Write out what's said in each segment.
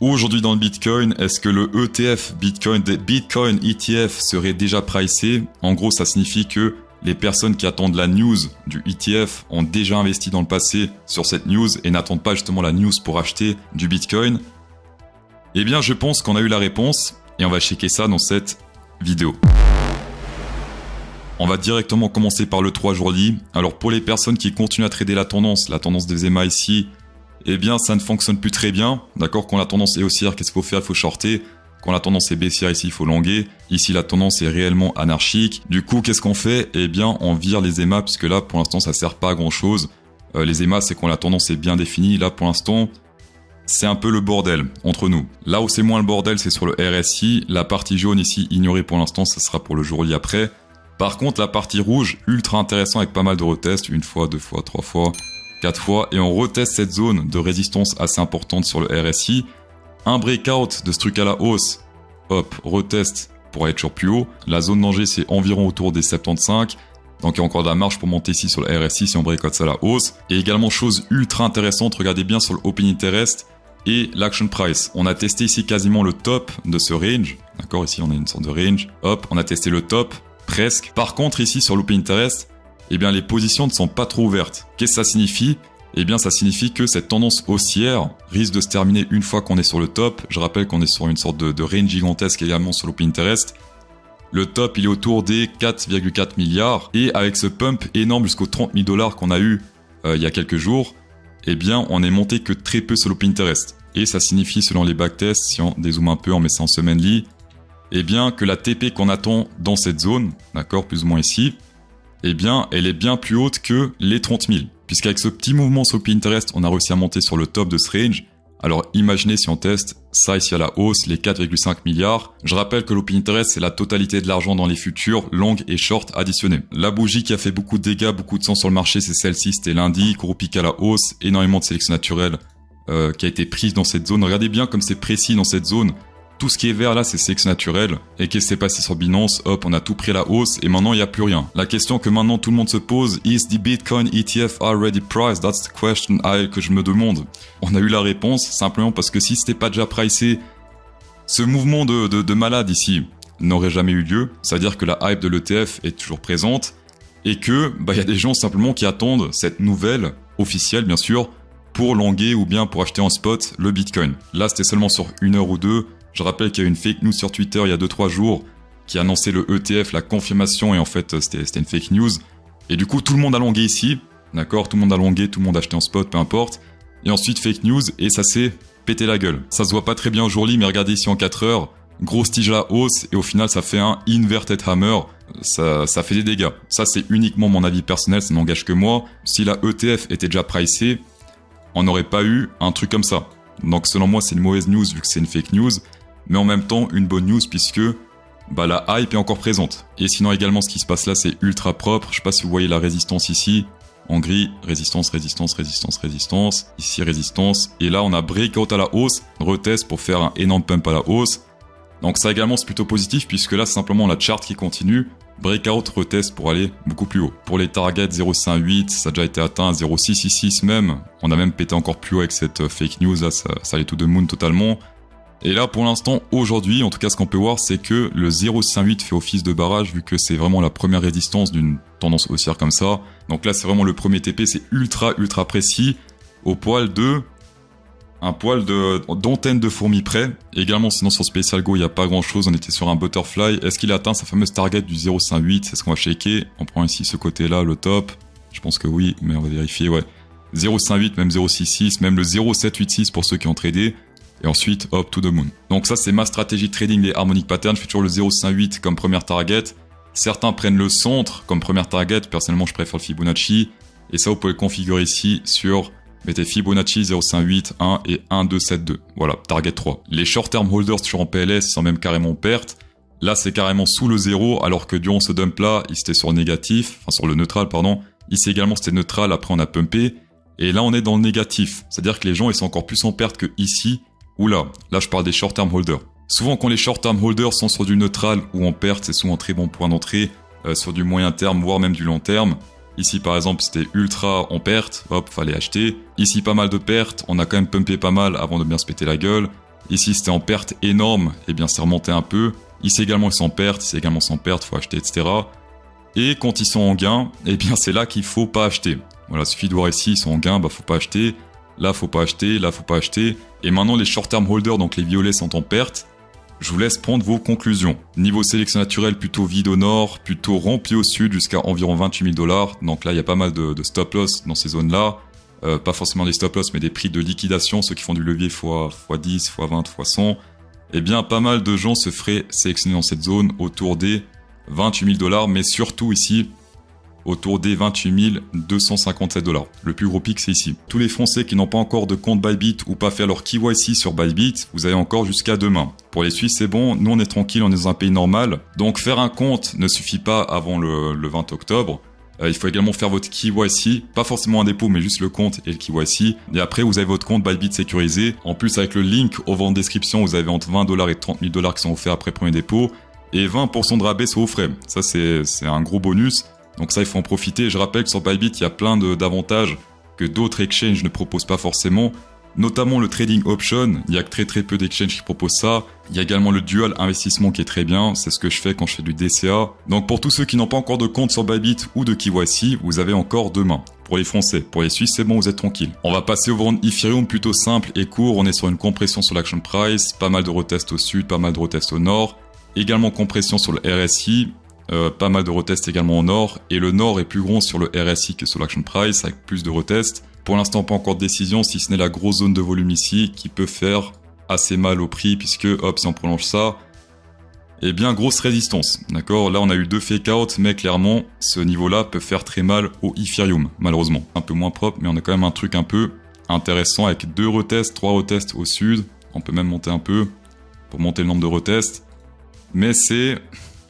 Aujourd'hui dans le Bitcoin, est-ce que le ETF Bitcoin ETF serait déjà pricé? En gros, ça signifie que les personnes qui attendent la news du ETF ont déjà investi dans le passé sur cette news et n'attendent pas justement la news pour acheter du Bitcoin. Eh bien, je pense qu'on a eu la réponse et on va checker ça dans cette vidéo. On va directement commencer par le 3 jourly. Alors pour les personnes qui continuent à trader la tendance des EMA ici, eh bien ça ne fonctionne plus très bien. D'accord, quand la tendance est haussière, qu'est-ce qu'il faut faire? Il faut shorter. Quand la tendance est baissière ici, il faut longuer. Ici, la tendance est réellement anarchique. Du coup, qu'est-ce qu'on fait? Eh bien, on vire les EMA, puisque là, pour l'instant, ça sert pas à grand-chose. Les EMA, c'est quand la tendance est bien définie. Là, pour l'instant, c'est un peu le bordel entre nous. Là où c'est moins le bordel, c'est sur le RSI. La partie jaune ici, ignorée pour l'instant, ça sera pour le jourly après. Par contre, la partie rouge, ultra intéressant avec pas mal de retests. 1 fois, 2 fois, 3 fois, 4 fois. Et on reteste cette zone de résistance assez importante sur le RSI. Un breakout de ce truc à la hausse, hop, retest pour aller toujours plus haut. La zone danger, c'est environ autour des 75. Donc il y a encore de la marge pour monter ici sur le RSI si on breakout ça à la hausse. Et également, chose ultra intéressante, regardez bien sur le Open Interest et l'Action Price. On a testé ici quasiment le top de ce range. D'accord, ici on a une sorte de range. Hop, on a testé le top, presque. Par contre, ici sur l'Open Interest, eh bien les positions ne sont pas trop ouvertes. Qu'est-ce que ça signifie? Eh bien, ça signifie que cette tendance haussière risque de se terminer une fois qu'on est sur le top. Je rappelle qu'on est sur une sorte de range gigantesque également sur l'Open Interest. Le top, il est autour des 4,4 milliards. Et avec ce pump énorme jusqu'aux 30 000 $ qu'on a eu il y a quelques jours, eh bien, on est monté que très peu sur l'Open Interest. Et ça signifie, selon les backtests, si on dézoome un peu, on met ça en semaine-ly, eh bien, que la TP qu'on attend dans cette zone, d'accord, plus ou moins ici, eh bien, elle est bien plus haute que les 30 000. Puisqu'avec ce petit mouvement sur le Pinterest, on a réussi à monter sur le top de ce range. Alors imaginez si on teste ça ici à la hausse, les 4,5 milliards. Je rappelle que l'Open Interest, c'est la totalité de l'argent dans les futurs, long et short additionnés. La bougie qui a fait beaucoup de dégâts, beaucoup de sang sur le marché, c'est celle-ci, c'était lundi, gros pic à la hausse, énormément de sélection naturelle qui a été prise dans cette zone. Regardez bien comme c'est précis dans cette zone. Tout ce qui est vert là, c'est sélection naturelle. Et qu'est-ce qui s'est passé sur Binance? Hop, on a tout pris à la hausse et maintenant il n'y a plus rien. La question que maintenant tout le monde se pose, is the Bitcoin ETF already priced? That's the question que je me demande. On a eu la réponse simplement parce que si c'était pas déjà pricé, ce mouvement de malade ici n'aurait jamais eu lieu. C'est-à-dire que la hype de l'ETF est toujours présente et que y a des gens simplement qui attendent cette nouvelle officielle bien sûr pour longuer ou bien pour acheter en spot le Bitcoin. Là, c'était seulement sur 1 heure ou 2. Je rappelle qu'il y a eu une fake news sur Twitter il y a 2-3 jours qui annonçait le ETF, la confirmation, et en fait c'était une fake news. Et du coup tout le monde a longué ici, d'accord, tout le monde a longué, tout le monde a acheté en spot, peu importe. Et ensuite fake news et ça s'est pété la gueule. Ça se voit pas très bien aujourd'hui, mais regardez ici en 4 heures, grosse tige à la hausse et au final ça fait un inverted hammer. Ça fait des dégâts. Ça c'est uniquement mon avis personnel, ça n'engage que moi. Si la ETF était déjà pricée, on n'aurait pas eu un truc comme ça. Donc selon moi c'est une mauvaise news vu que c'est une fake news. Mais en même temps, une bonne news puisque la hype est encore présente. Et sinon également, ce qui se passe là, c'est ultra propre. Je sais pas si vous voyez la résistance ici. En gris, résistance, résistance, résistance, résistance. Ici, résistance. Et là, on a breakout à la hausse, retest pour faire un énorme pump à la hausse. Donc ça également, c'est plutôt positif puisque là, c'est simplement la chart qui continue. Breakout, retest pour aller beaucoup plus haut. Pour les targets 0,58, ça a déjà été atteint, 0,666 même. On a même pété encore plus haut avec cette fake news là, ça allait to the moon totalement. Et là, pour l'instant, aujourd'hui, en tout cas, ce qu'on peut voir, c'est que le 0,58 fait office de barrage, vu que c'est vraiment la première résistance d'une tendance haussière comme ça. Donc là, c'est vraiment le premier TP, c'est ultra précis, au poil de... un poil d'antenne de fourmi près. Et également, sinon, sur Special Go, il n'y a pas grand-chose, on était sur un butterfly. Est-ce qu'il a atteint sa fameuse target du 0,58? C'est ce qu'on va shaker. On prend ici ce côté-là, le top. Je pense que oui, mais on va vérifier, ouais. 0,58, même 0,66, même le 0,786 pour ceux qui ont tradé. Et ensuite, hop, to the moon. Donc ça, c'est ma stratégie de trading des harmonic patterns. Je fais toujours le 0,58 comme première target. Certains prennent le centre comme première target. Personnellement, je préfère le Fibonacci. Et ça, vous pouvez le configurer ici sur, mettez Fibonacci 0,58, 1 et 1, 2, 7, 2. Voilà, target 3. Les short-term holders toujours en PLS sont même carrément en perte. Là, c'est carrément sous le 0, alors que durant ce dump-là, il était sur négatif, enfin sur le neutral, pardon. Ici également, c'était neutral, après on a pumpé. Et là, on est dans le négatif. C'est-à-dire que les gens, ils sont encore plus en perte que ici. Oula, là je parle des short-term holders. Souvent quand les short-term holders sont sur du neutral ou en perte, c'est souvent un très bon point d'entrée sur du moyen terme, voire même du long terme. Ici par exemple c'était ultra en perte, hop, fallait acheter. Ici pas mal de pertes, on a quand même pumpé pas mal avant de bien se péter la gueule. Ici, c'était en perte énorme, et bien c'est remonté un peu. Ici également, ils sont en perte, ici également, ils sont en perte, faut acheter, etc. Et quand ils sont en gain, eh bien c'est là qu'il faut pas acheter. Voilà, suffit de voir ici, ils sont en gain, bah faut pas acheter. Là, faut pas acheter, là, faut pas acheter. Et maintenant, les short-term holders, donc les violets, sont en perte. Je vous laisse prendre vos conclusions. Niveau sélection naturelle, plutôt vide au nord, plutôt rempli au sud, jusqu'à environ 28 000 $. Donc là, il y a pas mal de stop-loss dans ces zones-là. Pas forcément des stop-loss, mais des prix de liquidation, ceux qui font du levier x10, x20, x100. Eh bien, pas mal de gens se feraient sélectionner dans cette zone autour des 28 000 $, mais surtout ici, autour des 28 257 $. Le plus gros pic, c'est ici. Tous les Français qui n'ont pas encore de compte Bybit ou pas fait leur KYC sur Bybit, vous avez encore jusqu'à demain. Pour les Suisses, c'est bon. Nous, on est tranquille, on est dans un pays normal. Donc, faire un compte ne suffit pas avant le 20 octobre. Il faut également faire votre KYC, pas forcément un dépôt, mais juste le compte et le KYC. Et après, vous avez votre compte Bybit sécurisé. En plus, avec le link au vent en description, vous avez entre 20 $ et 30 000 $ qui sont offerts après premier dépôt. Et 20% de rabais sur vos frais. Ça, c'est un gros bonus. Donc ça, il faut en profiter. Je rappelle que sur Bybit, il y a plein d'avantages que d'autres exchanges ne proposent pas forcément. Notamment le trading option. Il y a que très peu d'exchanges qui proposent ça. Il y a également le dual investissement qui est très bien. C'est ce que je fais quand je fais du DCA. Donc pour tous ceux qui n'ont pas encore de compte sur Bybit ou de KYC, vous avez encore demain. Pour les Français, pour les Suisses, c'est bon, vous êtes tranquille. On va passer au vendre Ethereum plutôt simple et court. On est sur une compression sur l'action price. Pas mal de retests au sud, pas mal de retests au nord. Également compression sur le RSI. Pas mal de retests également au nord, et le nord est plus gros sur le RSI que sur l'action price, avec plus de retests. Pour l'instant, pas encore de décision, si ce n'est la grosse zone de volume ici, qui peut faire assez mal au prix, puisque, hop, si on prolonge ça, eh bien, grosse résistance, d'accord? Là, on a eu 2 fake-out, mais clairement, ce niveau-là peut faire très mal au Ethereum, malheureusement. Un peu moins propre, mais on a quand même un truc un peu intéressant, avec 2 retests, 3 retests au sud. On peut même monter un peu, pour monter le nombre de retests. Mais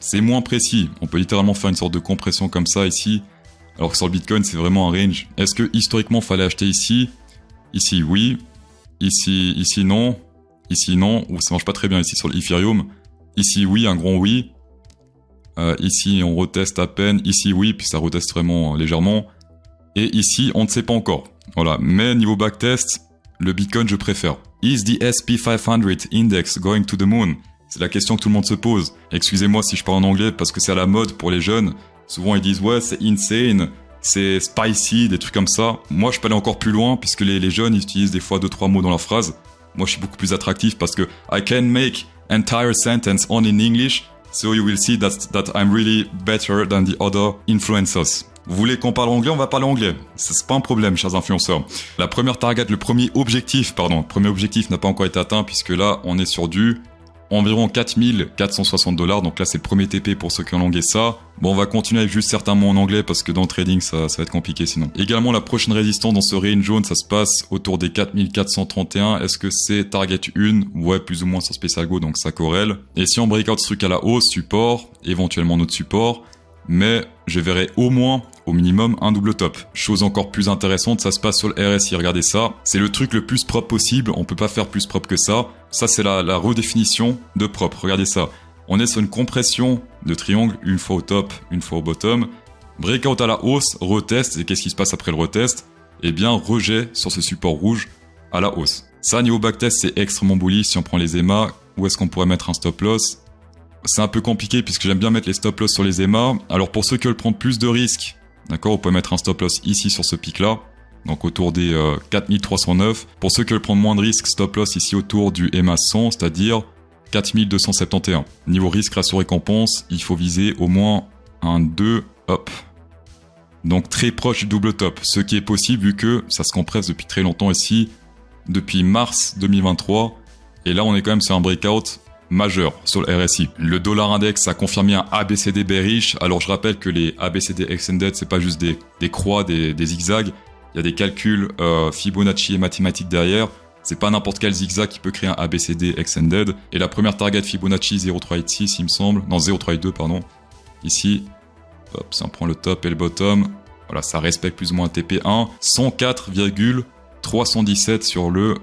c'est moins précis. On peut littéralement faire une sorte de compression comme ça ici, alors que sur le Bitcoin, c'est vraiment un range. Est-ce que historiquement, fallait acheter ici? Ici, oui. Ici, non. Ici, non. Ou ça marche pas très bien ici sur l'Ethereum. Ici, oui, un grand oui. Ici, on reteste à peine. Ici, oui, puis ça reteste vraiment légèrement. Et ici, on ne sait pas encore. Voilà. Mais niveau backtest, le Bitcoin, je préfère. Is the SP500 index going to the moon? C'est la question que tout le monde se pose. Excusez-moi si je parle en anglais parce que c'est à la mode pour les jeunes. Souvent ils disent ouais c'est insane, c'est spicy, des trucs comme ça. Moi je peux aller encore plus loin puisque les jeunes ils utilisent des fois 2-3 mots dans leur phrase. Moi je suis beaucoup plus attractif parce que I can make entire sentence only in English, so you will see that I'm really better than the other influencers. Vous voulez qu'on parle anglais, on va parler anglais. C'est pas un problème, chers influenceurs. Le premier objectif n'a pas encore été atteint puisque là on est sur du environ 4460 $, donc là c'est le premier TP pour ceux qui ont longué ça. Bon, on va continuer avec juste certains mots en anglais parce que dans le trading ça va être compliqué sinon. Également la prochaine résistance dans ce range jaune, ça se passe autour des 4431. Est-ce que c'est target 1? Ouais, plus ou moins sur Special Go, donc ça corrèle. Et si on breakout ce truc à la hausse, support, éventuellement notre support, mais je verrai au minimum un double top. Chose encore plus intéressante, ça se passe sur le RSI, regardez ça. C'est le truc le plus propre possible, on peut pas faire plus propre que ça. Ça c'est la redéfinition de propre, regardez ça. On est sur une compression de triangle, une fois au top, une fois au bottom. Breakout à la hausse, retest, et qu'est-ce qui se passe après le retest? Eh bien, rejet sur ce support rouge à la hausse. Ça, niveau backtest, c'est extrêmement bullish. Si on prend les EMA, où est-ce qu'on pourrait mettre un stop loss? C'est un peu compliqué puisque j'aime bien mettre les stop loss sur les EMA. Alors pour ceux qui veulent prendre plus de risques, d'accord, on peut mettre un stop loss ici sur ce pic-là, donc autour des 4309. Pour ceux qui veulent prendre moins de risques, stop loss ici autour du EMA 100, c'est-à-dire 4271. Niveau risque ratio récompense, il faut viser au moins un 2, hop. Donc très proche du double top, ce qui est possible vu que ça se compresse depuis très longtemps ici, depuis mars 2023. Et là on est quand même sur un breakout majeur sur le RSI. Le dollar index a confirmé un ABCD bearish. Alors je rappelle que les ABCD extended, c'est pas juste des croix, des zigzags. Il y a des calculs Fibonacci et mathématiques derrière. C'est pas n'importe quel zigzag qui peut créer un ABCD extended. Et la première target Fibonacci 0,386 il me semble. Non, 0,382 pardon. Ici, hop, si on prend le top et le bottom, voilà, ça respecte plus ou moins un TP1. 104,317 sur le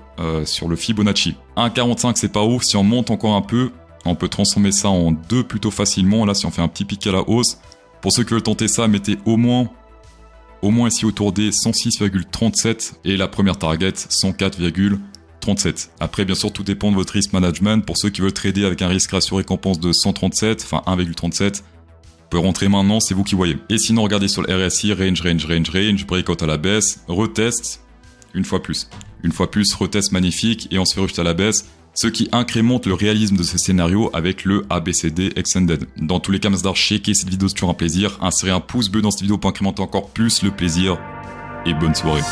Fibonacci. 1,45 c'est pas ouf, si on monte encore un peu, on peut transformer ça en 2 plutôt facilement. Là si on fait un petit pic à la hausse, pour ceux qui veulent tenter ça, mettez au moins ici autour des 106,37 et la première target 104,3 37. Après, bien sûr, tout dépend de votre risk management. Pour ceux qui veulent trader avec un risque ratio récompense de 137, enfin 1,37, vous pouvez rentrer maintenant, c'est vous qui voyez. Et sinon, regardez sur le RSI, range, breakout à la baisse, retest, une fois plus. Une fois plus, retest magnifique, et on se fait rejeter à la baisse, ce qui incrémente le réalisme de ce scénario avec le ABCD Extended. Dans tous les cas, Masdar, checker cette vidéo, c'est toujours un plaisir. Insérez un pouce bleu dans cette vidéo pour incrémenter encore plus le plaisir, et bonne soirée.